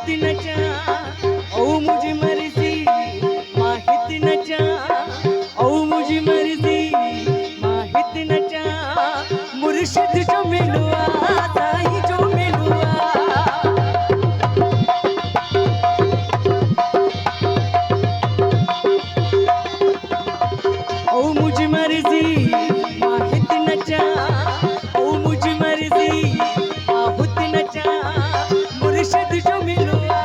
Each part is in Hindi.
माहित नचा ओ मुझी मर्जी माहित नचा ओ मुझी मर्जी माहित नचा मुर्शिद जो मिलुआ साईं जो मिलुआ ओ मुझी मर्जी माहित नचा ओ मुझी मर्जी माहुत नचा मुर्शिद जो मिलुआ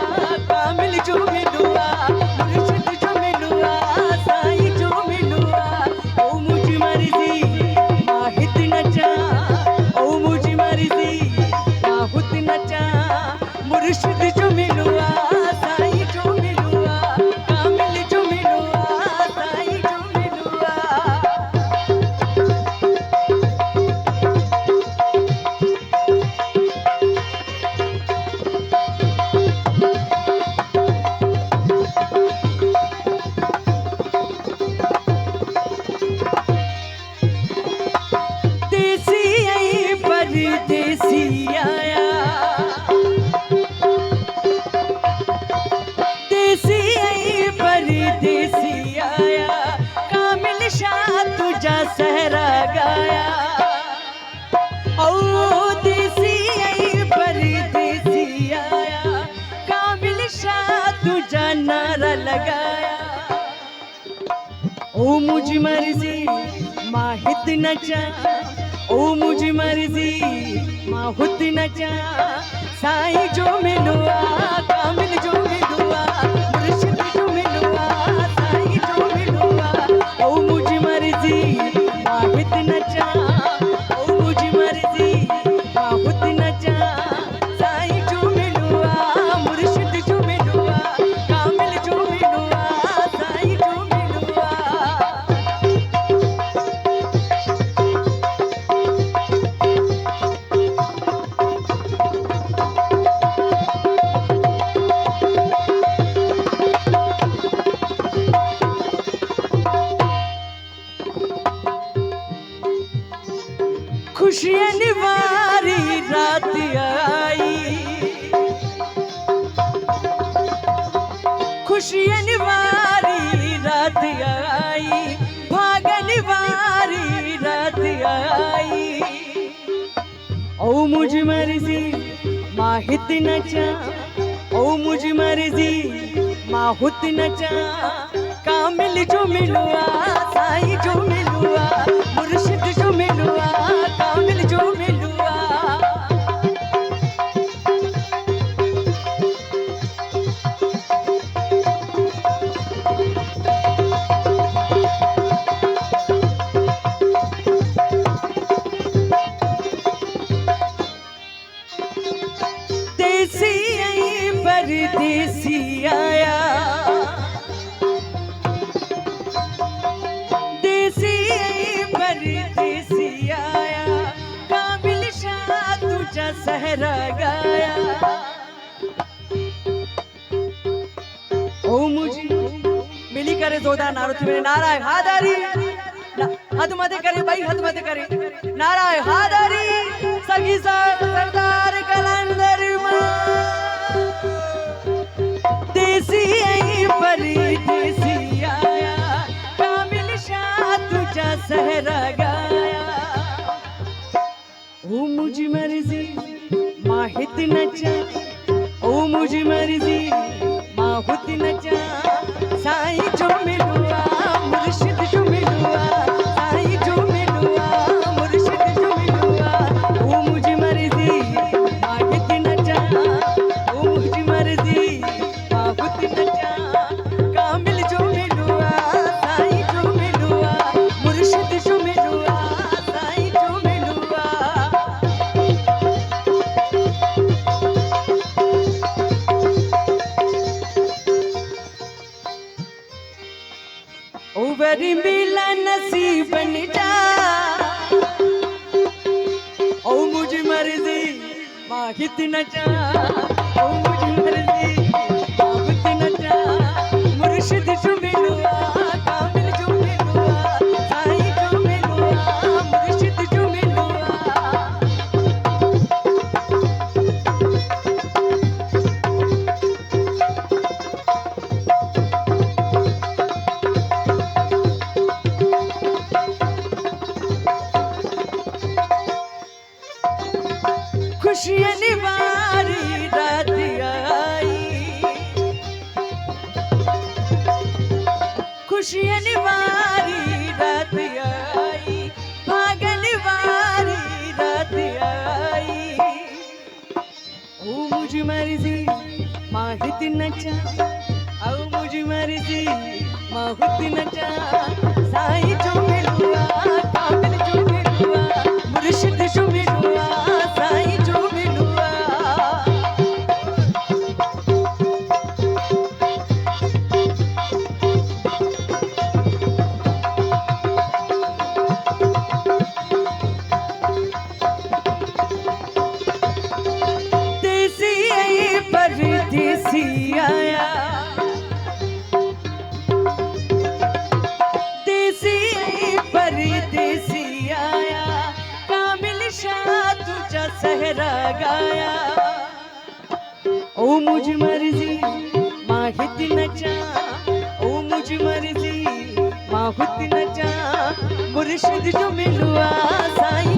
कामिल जो मिलुआ मुर्शिद जो मिलुआ साईं जो मिलुआ ओ मुझी मर्जी माहित नचा ओ मुझी मर्जी माहुत नचा मुर्शिद जो मिलुआ साईं जो मिलुआ कामिल जो मिलुआ साईं जो मिलुआ देसी आई परदेसी आया देसी आई परदेसी आया कामिल शाह तुझा सहरा गाया ओ देसी आई परदेसी आया कामिल शाह तुझा नारा लगाया ओ मुझी मर्जी माहित नचा ओ मुझी मर्जी माहुत नचा साईं जो मिलुआ कामिल जो मिलुआ मुर्शिद जो मिलुआ साईं जो मिलुआ ओ मुझी मर्जी माहित नचा ओ मुझी मर्जी माहुत नचा साईं जो मिलुआ मुर्शिद जो मिलुआ कामिल जो मिलुआ साईं जो मिलुआ खुशियाँ निवारी रात आई खुशियाँ निवारी रात आई भागन वारी रात आई ओ मुझी मर्जी माहित नचा ओ मुझी मर्जी माहुत नचा कामिल जो मिलुआ साईं जो मिलुआ मुर्शिद जो मिलुआ कामिल जो मिलुआ देसी आई परदेसी आया देसी आई परदेसी आया काबिल शाह तुझा सहरा गाया ओ मुझी मिली करे जोरदार नारो तुम्हें नारा है हादारी हद मत करे भाई हद मत करे नारा है हादारी सगी सरदार कलंदर देसी आई परदेसी आया कामिल शाह तुझा सहरा गाया ओ मुझी मर्जी माहित नचा ओ मुझी मर्जी माहुत नचा साईं जो मिलुआ मुर्शिद जो मिलुआ साईं जो मिलुआ मुर्शिद जो मिलुआ ओ मुझी मर्जी माहित नचा ओ मुझी मर्जी माहुत नचा कामिल जो मिलुआ साईं जो मिलुआ मुर्शिद जो मिलुआ साईं जो मिलुआ ओ बरी मिला नसीब बन जा ओ मुझी मर्जी माहित नचा ओ मुझी मर्जी माहुत नचा मुर्शिद जो मिलुआ कामिल जो मिलुआ साईं जो मिलुआ मुर्शिद जो मिलुआ खुशियन वारी रात आई, भागन वारी रात आई। ओ मुझ मर्जी माहित नचा, ओ मुझ मर्जी माहुत नचा। साईं जो मिलुआ काबिल जो मिलुआ, मुर्शिद जो मिलुआ साईं जो मिलुआ। देसी आई परदेसी आया, देसी आई परदेसी आया। कामिल शाह तुझा सहरा गाया। ओ मुझ मर्जी माहित नचा, ओ मुझ मर्जी माहुत नचा। मुर्शिद जो मिलुआ साईं